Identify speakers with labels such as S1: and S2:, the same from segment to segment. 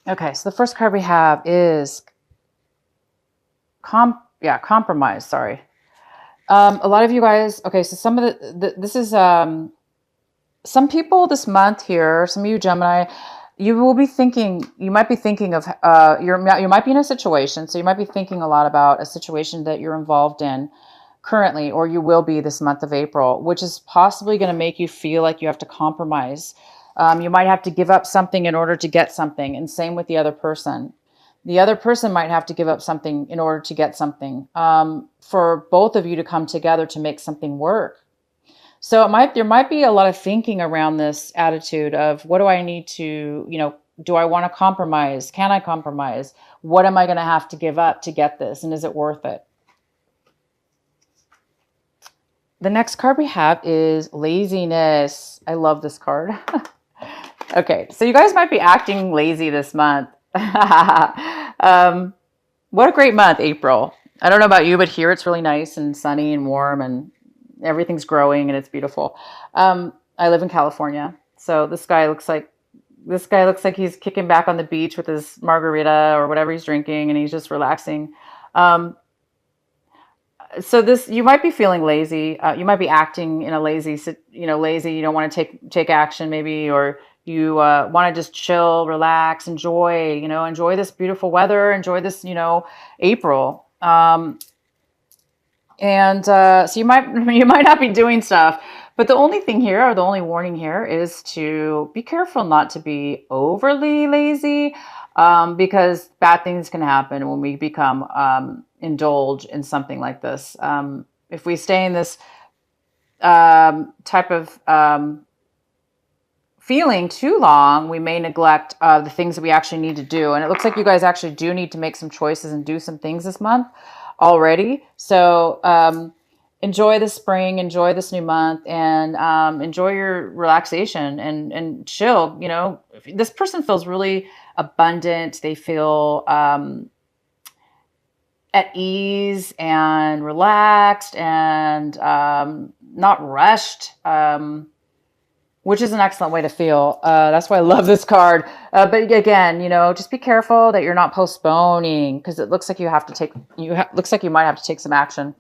S1: Okay, so the first card we have is compromise. Sorry. A lot of you guys. Okay, so some of this is some people this month here. Some of you Gemini, you will be thinking. You might be thinking of you might be in a situation. So you might be thinking a lot about a situation that you're involved in currently, or you will be this month of April, which is possibly going to make you feel like you have to compromise. You might have to give up something in order to get something, and same with the other person. The other person might have to give up something in order to get something, for both of you to come together to make something work. So there might be a lot of thinking around this attitude of, what do I need to, do I want to compromise? Can I compromise? What am I going to have to give up to get this? And is it worth it? The next card we have is laziness. I love this card. Okay, so you guys might be acting lazy this month. What a great month, April. I don't know about you, but here it's really nice and sunny and warm and everything's growing and it's beautiful. I live in California, so this guy looks like he's kicking back on the beach with his margarita or whatever he's drinking, and he's just relaxing. Um, so this, you might be feeling lazy. You might be acting in a lazy. You don't want to take action, maybe, or you want to just chill, relax, enjoy this beautiful weather, enjoy this, April. And so you might not be doing stuff, but the only thing here, or the only warning here, is to be careful not to be overly lazy, because bad things can happen when we become indulge in something like this. If we stay in this type of feeling too long, we may neglect the things that we actually need to do. And it looks like you guys actually do need to make some choices and do some things this month already. So enjoy the spring, enjoy this new month, and enjoy your relaxation and chill. If this person feels really abundant. They feel at ease and relaxed and not rushed. Which is an excellent way to feel. That's why I love this card. But again, just be careful that you're not postponing, because it looks like looks like you might have to take some action.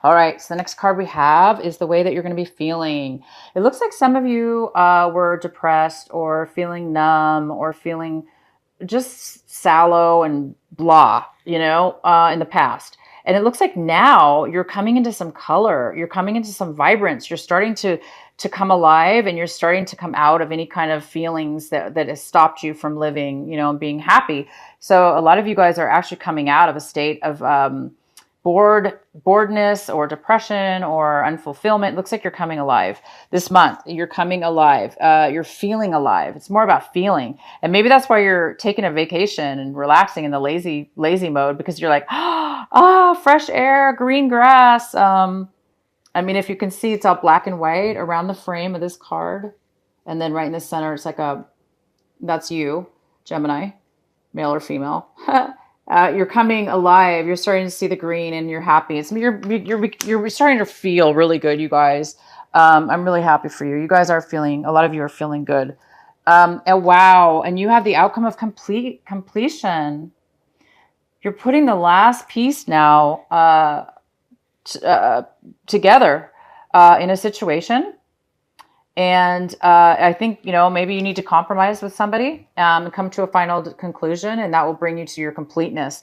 S1: All right, so the next card we have is the way that you're going to be feeling. It looks like some of you were depressed or feeling numb or feeling just sallow and blah, in the past. And it looks like now you're coming into some color. You're coming into some vibrance. You're starting to come alive, and you're starting to come out of any kind of feelings that has stopped you from living, and being happy. So a lot of you guys are actually coming out of a state of boredness or depression or unfulfillment. It looks like you're coming alive this month. You're coming alive. You're feeling alive. It's more about feeling. And maybe that's why you're taking a vacation and relaxing in the lazy mode, because you're like, fresh air, green grass. If you can see, it's all black and white around the frame of this card. And then right in the center, it's like that's you, Gemini, male or female. You're coming alive. You're starting to see the green, and you're happy. You're starting to feel really good, you guys. I'm really happy for you. You guys a lot of you are feeling good. And wow. And you have the outcome of completion. You're putting the last piece now together in a situation. And I think, maybe you need to compromise with somebody and come to a final conclusion, and that will bring you to your completeness.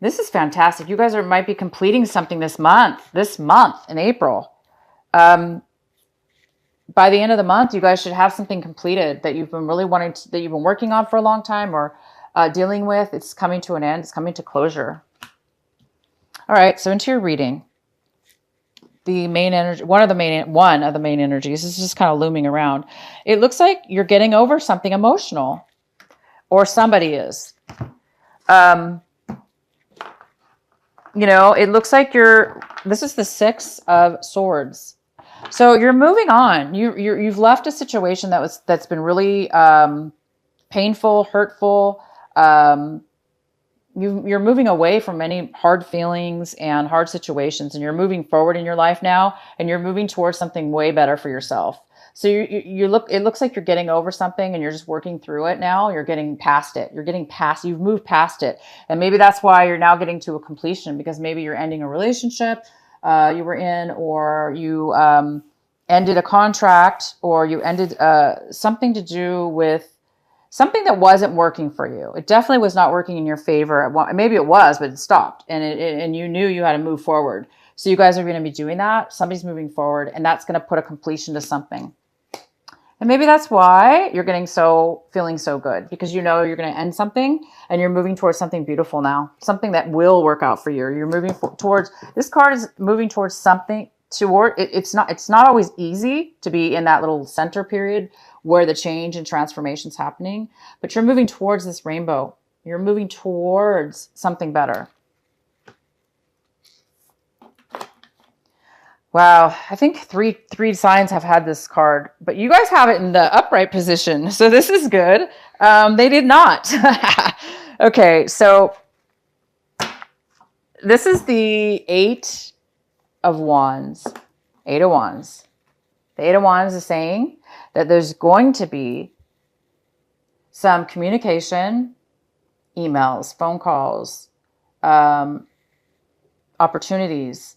S1: This is fantastic. You guys might be completing something this month in April. By the end of the month, you guys should have something completed that you've been that you've been working on for a long time, or dealing with. It's coming to an end. It's coming to closure. All right, so into your reading. The main energy, one of the main energies is just kind of looming around. It looks like you're getting over something emotional, or somebody is. It looks like this is the Six of Swords. So you're moving on. You've left a situation that's been really painful, hurtful. You're moving away from many hard feelings and hard situations, and you're moving forward in your life now, and you're moving towards something way better for yourself. So it looks like you're getting over something and you're just working through it now. You're getting past it. You've moved past it. And maybe that's why you're now getting to a completion, because maybe you're ending a relationship you were in, or you ended a contract, or you ended something to do with something that wasn't working for you. It definitely was not working in your favor. Maybe it was, but it stopped, and you knew you had to move forward. So you guys are going to be doing that. Somebody's moving forward, and that's going to put a completion to something. And maybe that's why you're feeling so good, because you know you're going to end something and you're moving towards something beautiful now, something that will work out for you. You're moving towards, this card is moving towards something. It's not always easy to be in that little center period where the change and transformation is happening, but you're moving towards this rainbow. You're moving towards something better. Wow, I think three signs have had this card, but you guys have it in the upright position, so this is good. They did not. Okay, so this is the Eight of Wands. Eight of Wands. The Eight of Wands is saying that there's going to be some communication, emails, phone calls, opportunities,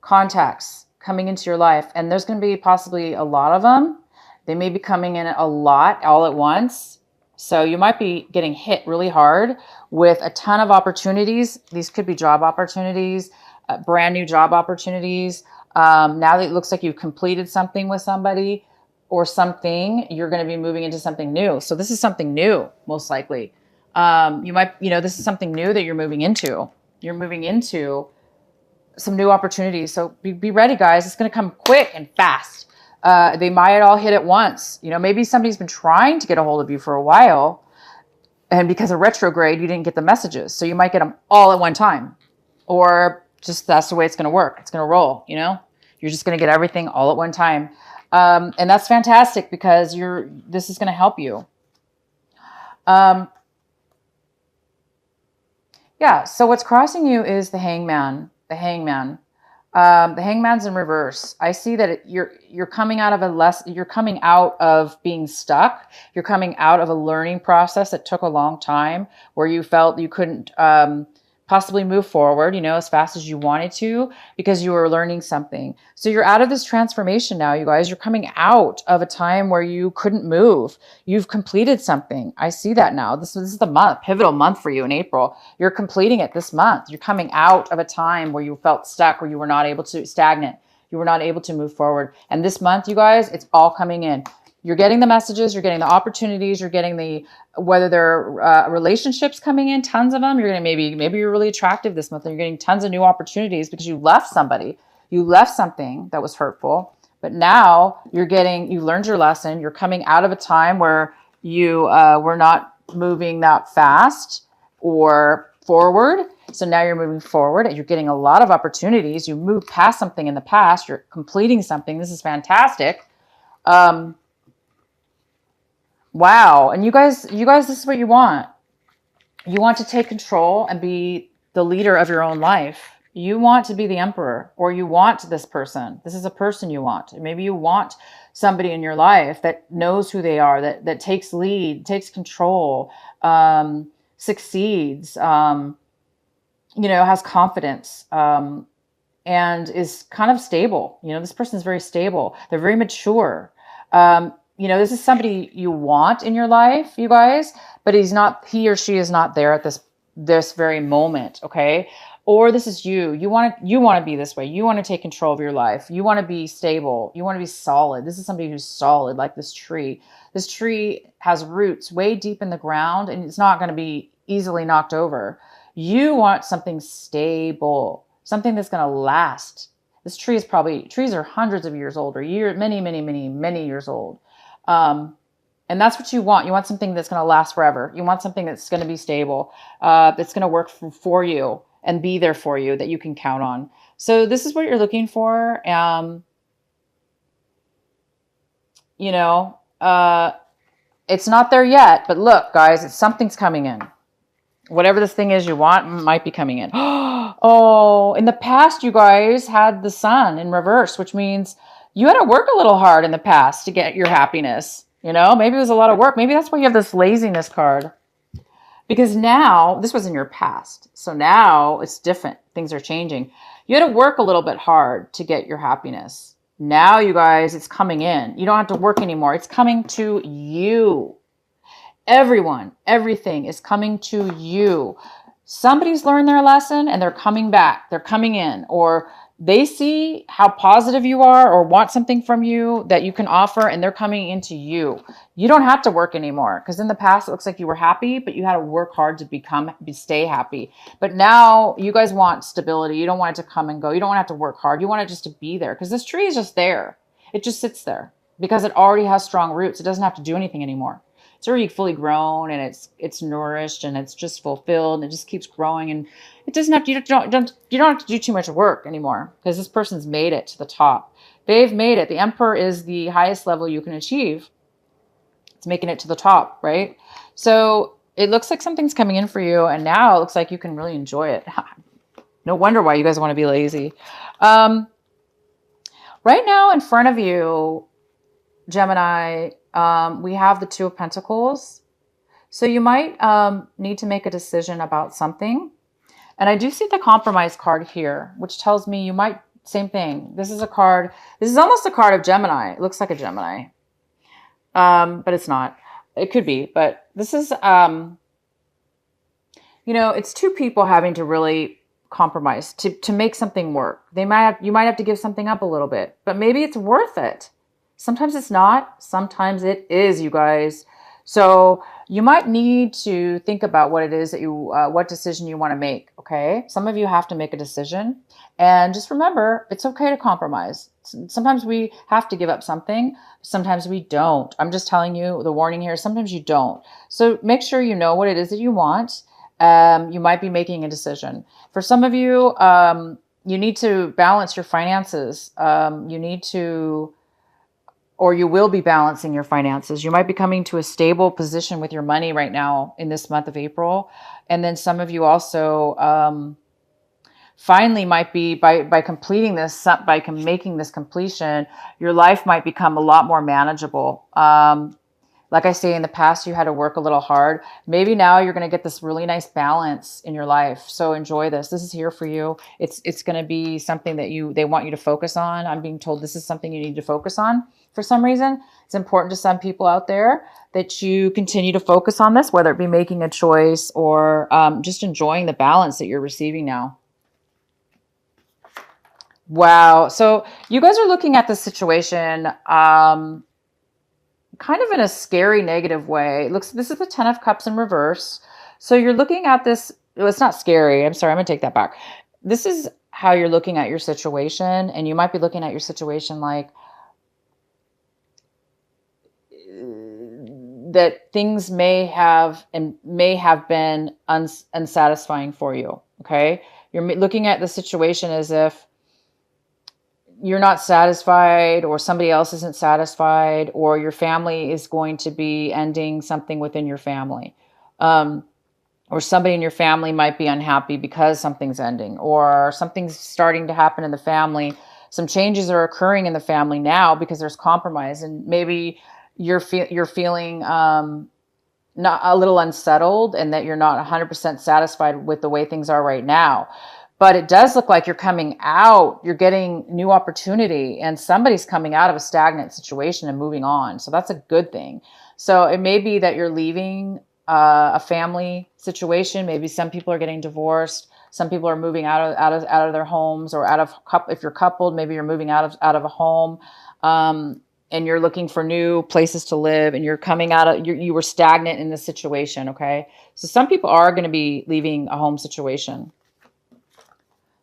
S1: contacts coming into your life. And there's going to be possibly a lot of them. They may be coming in a lot all at once. So you might be getting hit really hard with a ton of opportunities. These could be job opportunities, brand new job opportunities. Now that it looks like you've completed something with somebody or something, you're going to be moving into something new. So this is something new, most likely. This is something new that you're moving into. You're moving into some new opportunities. So be ready, guys. It's going to come quick and fast. They might all hit at once. Maybe somebody's been trying to get a hold of you for a while, and because of retrograde, you didn't get the messages. So you might get them all at one time, or just that's the way it's going to work. It's going to roll. You're just going to get everything all at one time. And that's fantastic, because this is going to help you. Yeah. So what's crossing you is the Hangman. The Hangman. The Hangman's in reverse. I see that you're coming out of you're coming out of being stuck. You're coming out of a learning process that took a long time, where you felt you couldn't possibly move forward, as fast as you wanted to, because you were learning something. So you're out of this transformation now, you guys. You're coming out of a time where you couldn't move. You've completed something. I see that now. This is the pivotal month for you in April. You're completing it this month. You're coming out of a time where you felt stuck, where you were not able to, stagnant. You were not able to move forward. And this month, you guys, it's all coming in. You're getting the messages, you're getting the opportunities, you're getting whether they're relationships coming in, tons of them. You're going to maybe you're really attractive this month, and you're getting tons of new opportunities because you left somebody. You left something that was hurtful, but now you learned your lesson. You're coming out of a time where you were not moving that fast or forward. So now you're moving forward and you're getting a lot of opportunities. You moved past something in the past. You're completing something. This is fantastic. Wow. And you guys, this is what you want. You want to take control and be the leader of your own life. You want to be the emperor, or you want this person. This is a person you want. Maybe you want somebody in your life that knows who they are, that takes lead, takes control, succeeds, has confidence, and is kind of stable. This person is very stable. They're very mature. This is somebody you want in your life, you guys, but he or she is not there at this very moment. Okay. Or this is you. You want to be this way. You want to take control of your life. You want to be stable. You want to be solid. This is somebody who's solid, like this tree. This tree has roots way deep in the ground, and it's not going to be easily knocked over. You want something stable, something that's going to last. This tree trees are hundreds of years old, or many, many, many, many years old. And that's what you want. You want something that's going to last forever. You want something that's going to be stable, that's going to work for you and be there for you, that you can count on. So this is what you're looking for. It's not there yet, but look, guys, something's coming in. Whatever this thing is you want might be coming in. Oh, in the past, you guys had the sun in reverse, which means You had to work a little hard in the past to get your happiness. You know, maybe it was a lot of work. Maybe that's why you have this laziness card. Because now, this was in your past. So now it's different. Things are changing. You had to work a little bit hard to get your happiness. Now, you guys, it's coming in. You don't have to work anymore. It's coming to you. Everyone, everything is coming to you. Somebody's learned their lesson and they're coming back. They're coming in, or they see how positive you are or want something from you that you can offer, and they're coming into you. You don't have to work anymore, because in the past it looks like you were happy, but you had to work hard to stay happy. But now you guys want stability. You don't want it to come and go. You don't want to have to work hard. You want it just to be there, because this tree is just there. It just sits there because it already has strong roots. It doesn't have to do anything anymore. It's already fully grown, and it's nourished, and it's just fulfilled, and it just keeps growing, and it doesn't have to, you don't have to do too much work anymore, because this person's made it to the top. They've made it. The Emperor is the highest level you can achieve. It's making it to the top, right? So it looks like something's coming in for you, and now it looks like you can really enjoy it. No wonder why you guys want to be lazy. Right now in front of you, Gemini, we have the Two of Pentacles. So you might need to make a decision about something. And I do see the Compromise card here, which tells me you might, same thing. This is a card, this is almost a card of Gemini. It looks like a Gemini. But it's not. It could be, but this is, you know, it's two people having to really compromise to make something work. You might have to give something up a little bit, but maybe it's worth it. Sometimes it's not. Sometimes it is, you guys. So you might need to think about what it is that what decision you want to make. Okay. Some of you have to make a decision, and just remember, it's okay to compromise. Sometimes we have to give up something. Sometimes we don't. I'm just telling you the warning here. Sometimes you don't. So make sure you know what it is that you want. You might be making a decision. For some of you, you need to balance your finances. Or you will be balancing your finances. You might be coming to a stable position with your money right now in this month of April. And then some of you also finally might be, by completing this, by making this completion, your life might become a lot more manageable. Like I say, in the past, you had to work a little hard. Maybe now you're going to get this really nice balance in your life. So enjoy this. This is here for you. It's going to be something that they want you to focus on. I'm being told this is something you need to focus on for some reason. It's important to some people out there that you continue to focus on this, whether it be making a choice or just enjoying the balance that you're receiving now. Wow. So you guys are looking at this situation kind of in a scary, negative way. This is the 10 of Cups in reverse. So you're looking at this. Well, it's not scary. I'm sorry. I'm going to take that back. This is how you're looking at your situation. And you might be looking at your situation like that things may have been unsatisfying for you. Okay. You're looking at the situation as if you're not satisfied, or somebody else isn't satisfied, or your family is going to be ending something within your family. Or somebody in your family might be unhappy because something's ending, or something's starting to happen in the family. Some changes are occurring in the family now because there's compromise, and maybe you're feeling not a little unsettled, and that you're not 100% satisfied with the way things are right now. But it does look like you're coming out, you're getting new opportunity, and somebody's coming out of a stagnant situation and moving on. So that's a good thing. So it may be that you're leaving a family situation. Maybe some people are getting divorced. Some people are moving out of their homes, or if you're coupled, maybe you're moving out of a home, and you're looking for new places to live, and you're coming out of, you were stagnant in this situation. Okay. So some people are going to be leaving a home situation.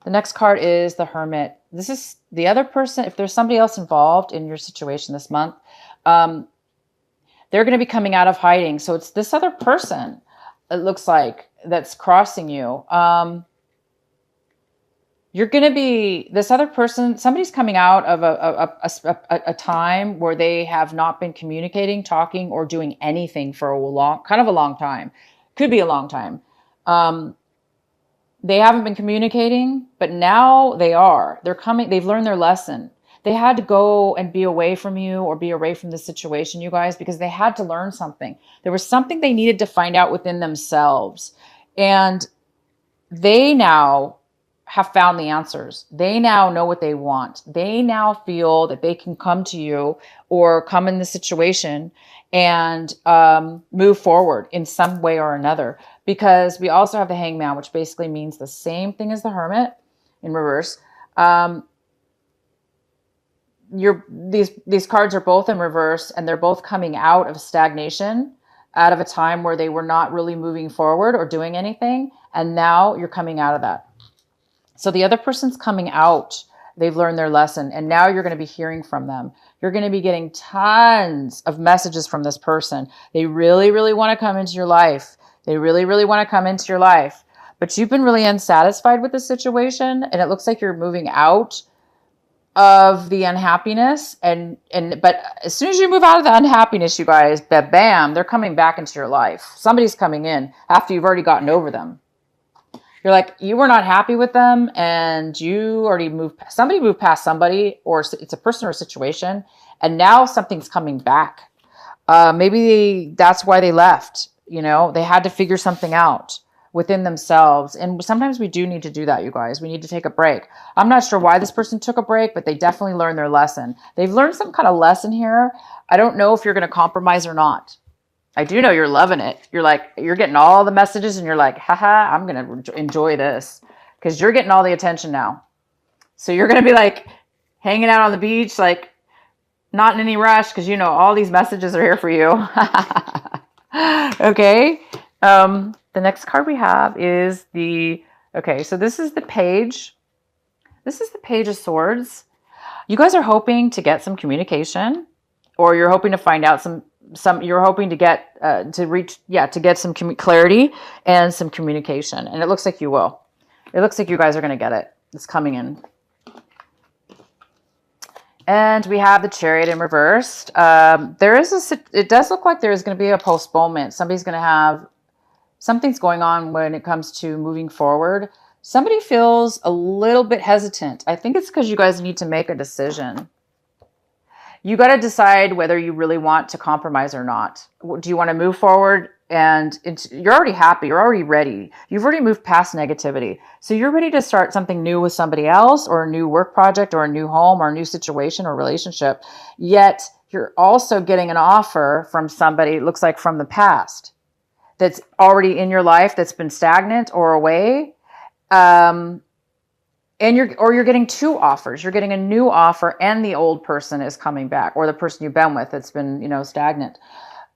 S1: The next card is the Hermit. This is the other person. If there's somebody else involved in your situation this month, they're going to be coming out of hiding. So it's this other person, it looks like, that's crossing you. You're going to be, this other person, somebody's coming out of a time where they have not been communicating, talking, or doing anything for a long time. Could be a long time. They haven't been communicating, but now they are. They're coming. They've learned their lesson. They had to go and be away from you or be away from the situation, you guys, because they had to learn something. There was something they needed to find out within themselves. And they now have found the answers. They now know what they want. They now feel that they can come to you or come in the situation and move forward in some way or another. Because we also have the Hangman, which basically means the same thing as the Hermit in reverse. These cards are both in reverse, and they're both coming out of stagnation, out of a time where they were not really moving forward or doing anything. And now you're coming out of that. So the other person's coming out. They've learned their lesson. And now you're going to be hearing from them. You're going to be getting tons of messages from this person. They really, really want to come into your life. They really, really want to come into your life. But you've been really unsatisfied with the situation. And it looks like you're moving out of the unhappiness. But as soon as you move out of the unhappiness, you guys, bam, they're coming back into your life. Somebody's coming in after you've already gotten over them. You're like, you were not happy with them and you already somebody moved past somebody, or it's a person or a situation. And now something's coming back. Maybe that's why they left. They had to figure something out within themselves. And sometimes we do need to do that, you guys. We need to take a break. I'm not sure why this person took a break, but they definitely learned their lesson. They've learned some kind of lesson here. I don't know if you're going to compromise or not. I do know you're loving it. You're getting all the messages and you're like, haha, I'm going to enjoy this because you're getting all the attention now. So you're going to be like hanging out on the beach, like not in any rush because all these messages are here for you. Okay. The next card we have is so this is the Page. This is the Page of Swords. You guys are hoping to get some communication, or you're hoping to find out you're hoping to get to get some clarity and some communication. And it looks like you will. It looks like you guys are going to get it. It's coming in. And we have the Chariot in reversed. It does look like there is going to be a postponement. Something's going on when it comes to moving forward. Somebody feels a little bit hesitant. I think it's because you guys need to make a decision. You got to decide whether you really want to compromise or not. Do you want to move forward? And you're already happy. You're already ready. You've already moved past negativity. So you're ready to start something new with somebody else, or a new work project, or a new home, or a new situation or relationship. Yet you're also getting an offer from somebody, it looks like from the past, that's already in your life, that's been stagnant or away. And you're getting two offers. You're getting a new offer, and the old person is coming back, or the person you've been with that's been, stagnant.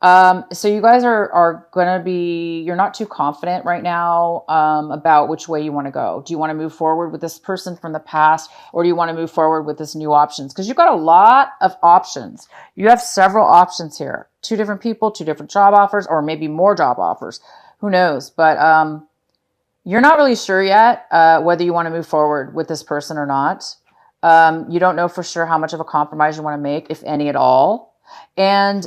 S1: So you guys are going to you're not too confident right now about which way you want to go. Do you want to move forward with this person from the past, or do you want to move forward with this new options? Because you've got a lot of options. You have several options here. 2 different people, 2 different job offers, or maybe more job offers. Who knows? But you're not really sure yet whether you want to move forward with this person or not. You don't know for sure how much of a compromise you want to make, if any at all. And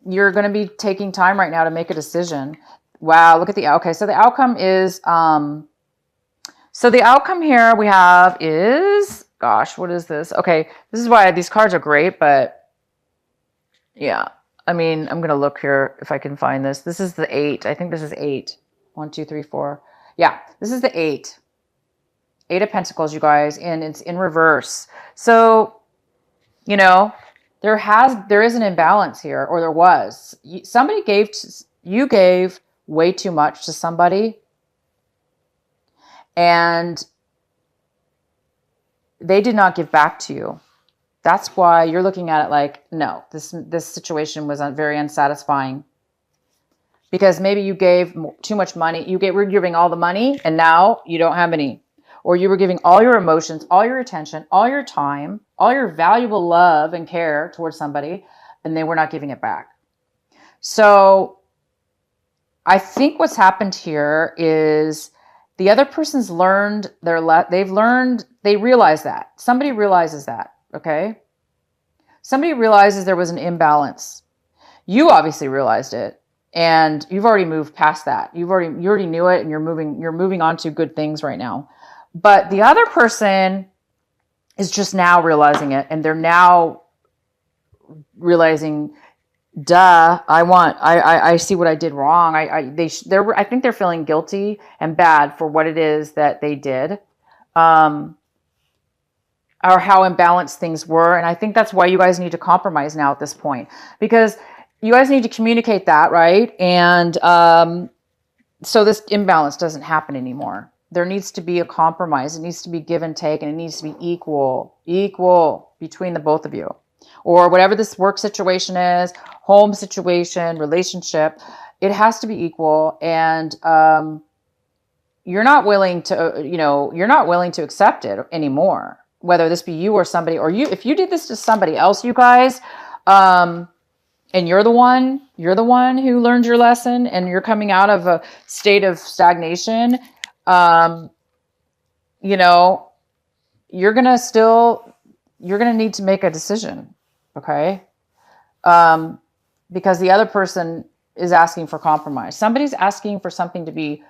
S1: you're going to be taking time right now to make a decision. Wow, look at okay. So the outcome is, so the outcome here we have is, gosh, what is this? Okay, this is why these cards are great, but yeah. I mean, I'm going to look here if I can find this. This is the 8. I think this is 8. 1, 2, 3, 4. Yeah, this is the 8. 8 of Pentacles, you guys, and it's in reverse. So, there is an imbalance here, or there was. You gave way too much to somebody, and they did not give back to you. That's why you're looking at it like, no, this situation was very unsatisfying. Because maybe you gave too much money. You were giving all the money, and now you don't have any. Or you were giving all your emotions, all your attention, all your time, all your valuable love and care towards somebody, and they were not giving it back. So I think what's happened here is the other person's learned they realize that. Somebody realizes that, okay? Somebody realizes there was an imbalance. You obviously realized it. And you've already moved past that. You already knew it, and you're moving on to good things right now. But the other person is just now realizing it, and they're now realizing, duh, I see what I did wrong. I think they're feeling guilty and bad for what it is that they did, um, or how imbalanced things were. And I think that's why you guys need to compromise now at this point, because you guys need to communicate that, right? And so this imbalance doesn't happen anymore. There needs to be a compromise. It needs to be give and take, and it needs to be equal between the both of you, or whatever this work situation is, home situation, relationship. It has to be equal. And you're not willing to, you're not willing to accept it anymore, whether this be you or somebody, or you, if you did this to somebody else, you guys, and you're the one who learned your lesson, and you're coming out of a state of stagnation, you know, you're going to need to make a decision. Okay. Because the other person is asking for compromise. Somebody's asking for something to be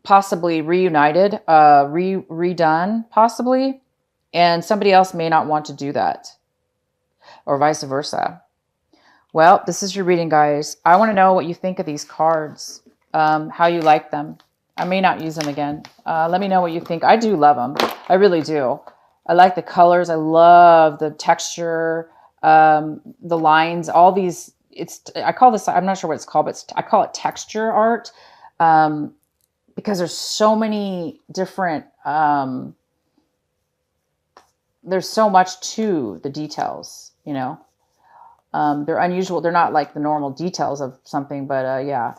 S1: possibly reunited, redone, possibly. And somebody else may not want to do that, or vice versa. Well, this is your reading, guys. I want to know what you think of these cards, how you like them. I may not use them again. Let me know what you think. I do love them. I really do. I like the colors. I love the texture, the lines, all these. I call this, I'm not sure what it's called, but I call it texture art, because there's so many different, there's so much to the details, they're unusual. They're not like the normal details of something, but yeah.